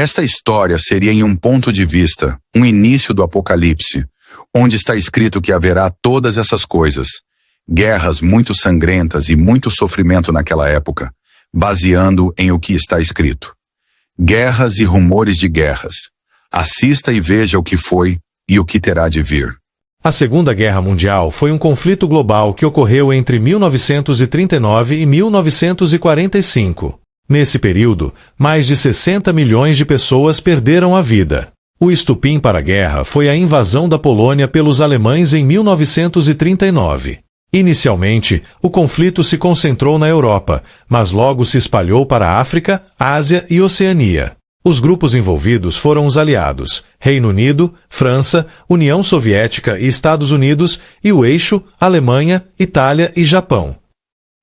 Esta história seria em um ponto de vista, um início do Apocalipse, onde está escrito que haverá todas essas coisas, guerras muito sangrentas e muito sofrimento naquela época, baseando em o que está escrito. Guerras e rumores de guerras. Assista e veja o que foi e o que terá de vir. A Segunda Guerra Mundial foi um conflito global que ocorreu entre 1939 e 1945. Nesse período, mais de 60 milhões de pessoas perderam a vida. O estopim para a guerra foi a invasão da Polônia pelos alemães em 1939. Inicialmente, o conflito se concentrou na Europa, mas logo se espalhou para a África, Ásia e Oceania. Os grupos envolvidos foram os aliados, Reino Unido, França, União Soviética e Estados Unidos, e o eixo, Alemanha, Itália e Japão.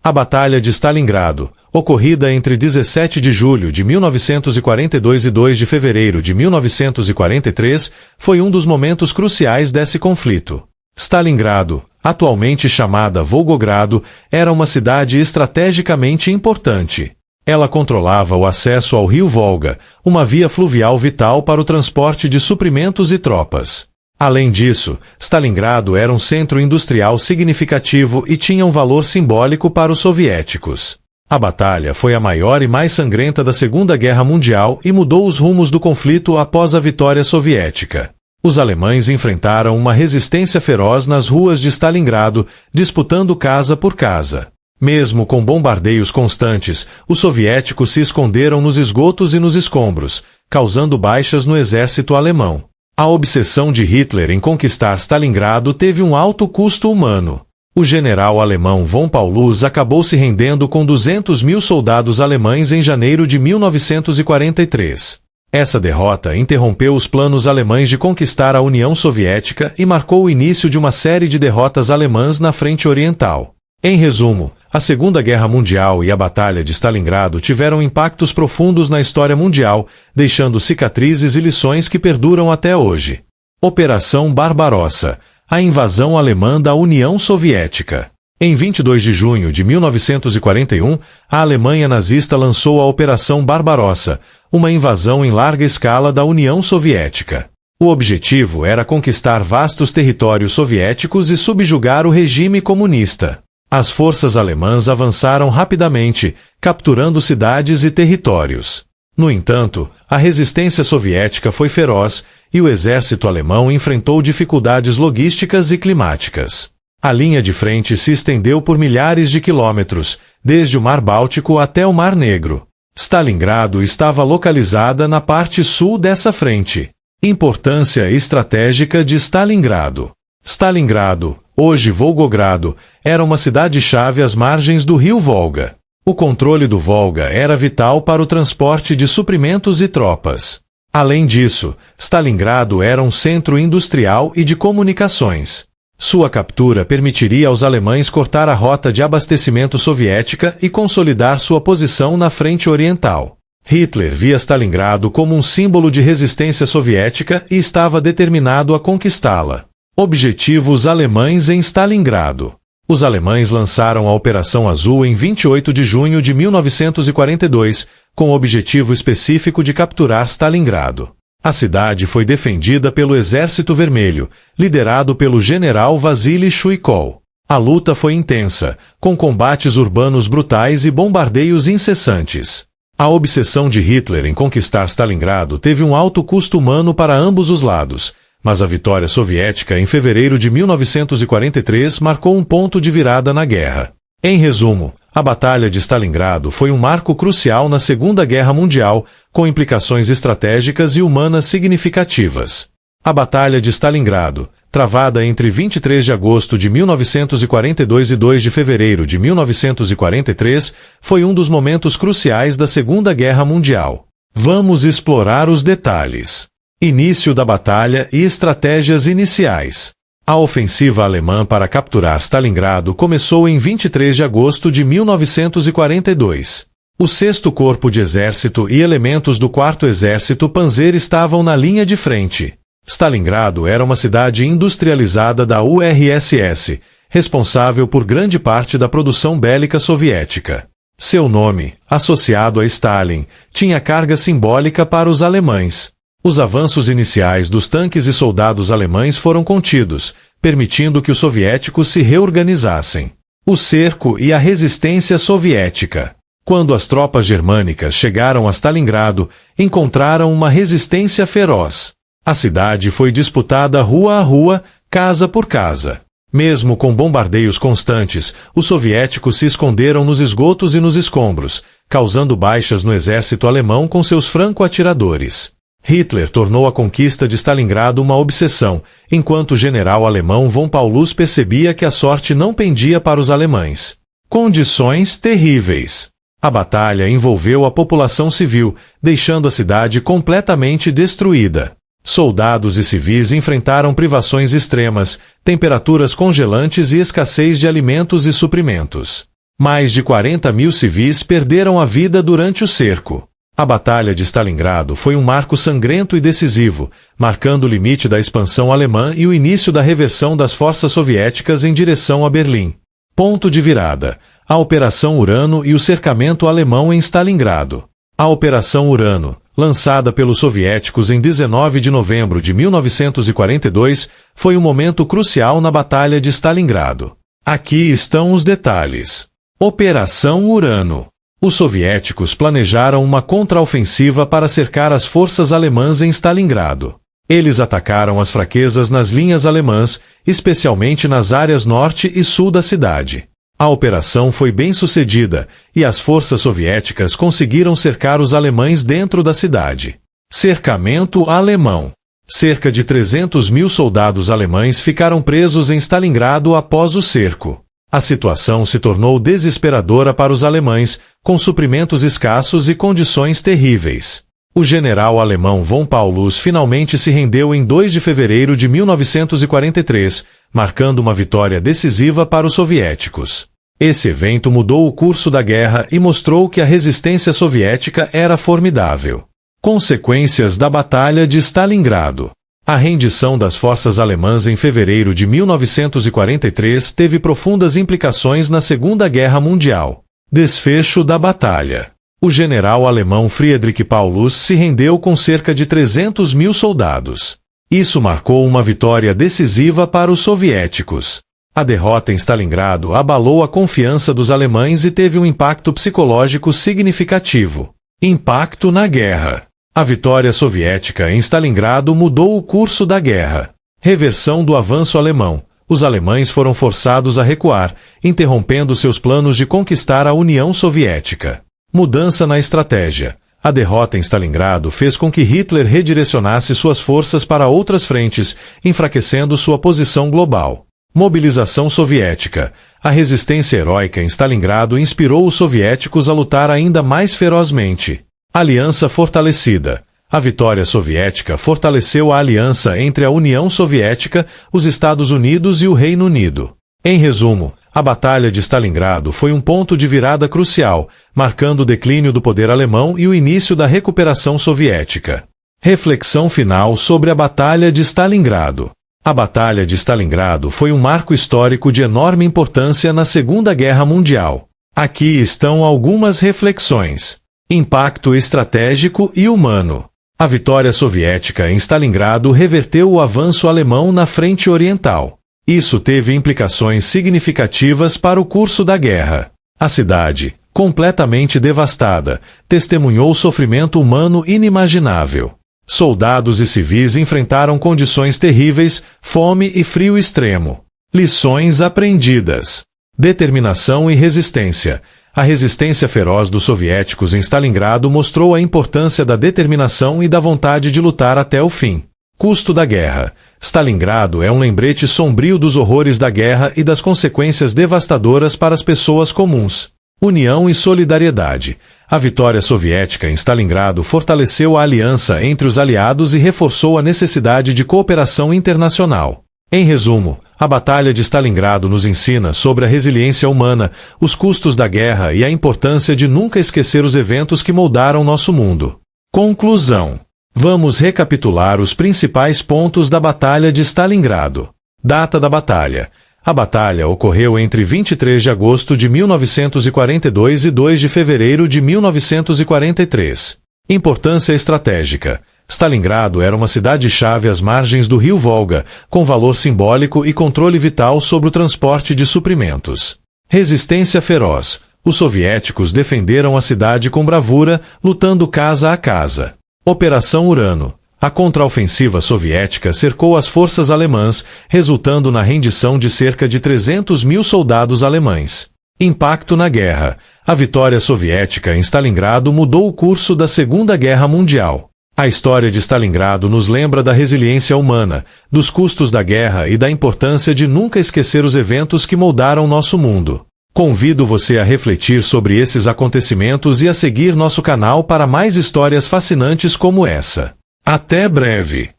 A Batalha de Stalingrado, ocorrida entre 17 de julho de 1942 e 2 de fevereiro de 1943, foi um dos momentos cruciais desse conflito. Stalingrado, atualmente chamada Volgogrado, era uma cidade estrategicamente importante. Ela controlava o acesso ao rio Volga, uma via fluvial vital para o transporte de suprimentos e tropas. Além disso, Stalingrado era um centro industrial significativo e tinha um valor simbólico para os soviéticos. A batalha foi a maior e mais sangrenta da Segunda Guerra Mundial e mudou os rumos do conflito após a vitória soviética. Os alemães enfrentaram uma resistência feroz nas ruas de Stalingrado, disputando casa por casa. Mesmo com bombardeios constantes, os soviéticos se esconderam nos esgotos e nos escombros, causando baixas no exército alemão. A obsessão de Hitler em conquistar Stalingrado teve um alto custo humano. O general alemão von Paulus acabou se rendendo com 200 mil soldados alemães em janeiro de 1943. Essa derrota interrompeu os planos alemães de conquistar a União Soviética e marcou o início de uma série de derrotas alemãs na frente oriental. Em resumo, a Segunda Guerra Mundial e a Batalha de Stalingrado tiveram impactos profundos na história mundial, deixando cicatrizes e lições que perduram até hoje. Operação Barbarossa, a invasão alemã da União Soviética. Em 22 de junho de 1941, a Alemanha nazista lançou a Operação Barbarossa, uma invasão em larga escala da União Soviética. O objetivo era conquistar vastos territórios soviéticos e subjugar o regime comunista. As forças alemãs avançaram rapidamente, capturando cidades e territórios. No entanto, a resistência soviética foi feroz e o exército alemão enfrentou dificuldades logísticas e climáticas. A linha de frente se estendeu por milhares de quilômetros, desde o Mar Báltico até o Mar Negro. Stalingrado estava localizada na parte sul dessa frente. Importância estratégica de Stalingrado. Stalingrado, hoje Volgogrado, era uma cidade-chave às margens do rio Volga. O controle do Volga era vital para o transporte de suprimentos e tropas. Além disso, Stalingrado era um centro industrial e de comunicações. Sua captura permitiria aos alemães cortar a rota de abastecimento soviética e consolidar sua posição na frente oriental. Hitler via Stalingrado como um símbolo de resistência soviética e estava determinado a conquistá-la. Objetivos alemães em Stalingrado. Os alemães lançaram a Operação Azul em 28 de junho de 1942, com o objetivo específico de capturar Stalingrado. A cidade foi defendida pelo Exército Vermelho, liderado pelo general Vassili Chuikov. A luta foi intensa, com combates urbanos brutais e bombardeios incessantes. A obsessão de Hitler em conquistar Stalingrado teve um alto custo humano para ambos os lados, mas a vitória soviética em fevereiro de 1943 marcou um ponto de virada na guerra. Em resumo, a Batalha de Stalingrado foi um marco crucial na Segunda Guerra Mundial, com implicações estratégicas e humanas significativas. A Batalha de Stalingrado, travada entre 23 de agosto de 1942 e 2 de fevereiro de 1943, foi um dos momentos cruciais da Segunda Guerra Mundial. Vamos explorar os detalhes. Início da batalha e estratégias iniciais. A ofensiva alemã para capturar Stalingrado começou em 23 de agosto de 1942. O 6º Corpo de Exército e elementos do 4º Exército Panzer estavam na linha de frente. Stalingrado era uma cidade industrializada da URSS, responsável por grande parte da produção bélica soviética. Seu nome, associado a Stalin, tinha carga simbólica para os alemães. Os avanços iniciais dos tanques e soldados alemães foram contidos, permitindo que os soviéticos se reorganizassem. O cerco e a resistência soviética. Quando as tropas germânicas chegaram a Stalingrado, encontraram uma resistência feroz. A cidade foi disputada rua a rua, casa por casa. Mesmo com bombardeios constantes, os soviéticos se esconderam nos esgotos e nos escombros, causando baixas no exército alemão com seus franco-atiradores. Hitler tornou a conquista de Stalingrado uma obsessão, enquanto o general alemão von Paulus percebia que a sorte não pendia para os alemães. Condições terríveis. A batalha envolveu a população civil, deixando a cidade completamente destruída. Soldados e civis enfrentaram privações extremas, temperaturas congelantes e escassez de alimentos e suprimentos. Mais de 40 mil civis perderam a vida durante o cerco. A Batalha de Stalingrado foi um marco sangrento e decisivo, marcando o limite da expansão alemã e o início da reversão das forças soviéticas em direção a Berlim. Ponto de virada: a Operação Urano e o cercamento alemão em Stalingrado. A Operação Urano, lançada pelos soviéticos em 19 de novembro de 1942, foi um momento crucial na Batalha de Stalingrado. Aqui estão os detalhes. Operação Urano. Os soviéticos planejaram uma contraofensiva para cercar as forças alemãs em Stalingrado. Eles atacaram as fraquezas nas linhas alemãs, especialmente nas áreas norte e sul da cidade. A operação foi bem sucedida, e as forças soviéticas conseguiram cercar os alemães dentro da cidade. Cercamento alemão. Cerca de 300 mil soldados alemães ficaram presos em Stalingrado após o cerco. A situação se tornou desesperadora para os alemães, com suprimentos escassos e condições terríveis. O general alemão von Paulus finalmente se rendeu em 2 de fevereiro de 1943, marcando uma vitória decisiva para os soviéticos. Esse evento mudou o curso da guerra e mostrou que a resistência soviética era formidável. Consequências da Batalha de Stalingrado. A rendição das forças alemãs em fevereiro de 1943 teve profundas implicações na Segunda Guerra Mundial. Desfecho da batalha. O general alemão Friedrich Paulus se rendeu com cerca de 300 mil soldados. Isso marcou uma vitória decisiva para os soviéticos. A derrota em Stalingrado abalou a confiança dos alemães e teve um impacto psicológico significativo. Impacto na guerra. A vitória soviética em Stalingrado mudou o curso da guerra. Reversão do avanço alemão. Os alemães foram forçados a recuar, interrompendo seus planos de conquistar a União Soviética. Mudança na estratégia. A derrota em Stalingrado fez com que Hitler redirecionasse suas forças para outras frentes, enfraquecendo sua posição global. Mobilização soviética. A resistência heróica em Stalingrado inspirou os soviéticos a lutar ainda mais ferozmente. Aliança fortalecida. A vitória soviética fortaleceu a aliança entre a União Soviética, os Estados Unidos e o Reino Unido. Em resumo, a Batalha de Stalingrado foi um ponto de virada crucial, marcando o declínio do poder alemão e o início da recuperação soviética. Reflexão final sobre a Batalha de Stalingrado. A Batalha de Stalingrado foi um marco histórico de enorme importância na Segunda Guerra Mundial. Aqui estão algumas reflexões. Impacto estratégico e humano. A vitória soviética em Stalingrado reverteu o avanço alemão na frente oriental. Isso teve implicações significativas para o curso da guerra. A cidade, completamente devastada, testemunhou sofrimento humano inimaginável. Soldados e civis enfrentaram condições terríveis, fome e frio extremo. Lições aprendidas. Determinação e resistência. A resistência feroz dos soviéticos em Stalingrado mostrou a importância da determinação e da vontade de lutar até o fim. Custo da guerra. Stalingrado é um lembrete sombrio dos horrores da guerra e das consequências devastadoras para as pessoas comuns. União e solidariedade. A vitória soviética em Stalingrado fortaleceu a aliança entre os aliados e reforçou a necessidade de cooperação internacional. Em resumo, a Batalha de Stalingrado nos ensina sobre a resiliência humana, os custos da guerra e a importância de nunca esquecer os eventos que moldaram nosso mundo. Conclusão. Vamos recapitular os principais pontos da Batalha de Stalingrado. Data da batalha. A batalha ocorreu entre 23 de agosto de 1942 e 2 de fevereiro de 1943. Importância estratégica. Stalingrado era uma cidade-chave às margens do rio Volga, com valor simbólico e controle vital sobre o transporte de suprimentos. Resistência feroz. Os soviéticos defenderam a cidade com bravura, lutando casa a casa. Operação Urano. A contraofensiva soviética cercou as forças alemãs, resultando na rendição de cerca de 300 mil soldados alemães. Impacto na guerra. A vitória soviética em Stalingrado mudou o curso da Segunda Guerra Mundial. A história de Stalingrado nos lembra da resiliência humana, dos custos da guerra e da importância de nunca esquecer os eventos que moldaram nosso mundo. Convido você a refletir sobre esses acontecimentos e a seguir nosso canal para mais histórias fascinantes como essa. Até breve!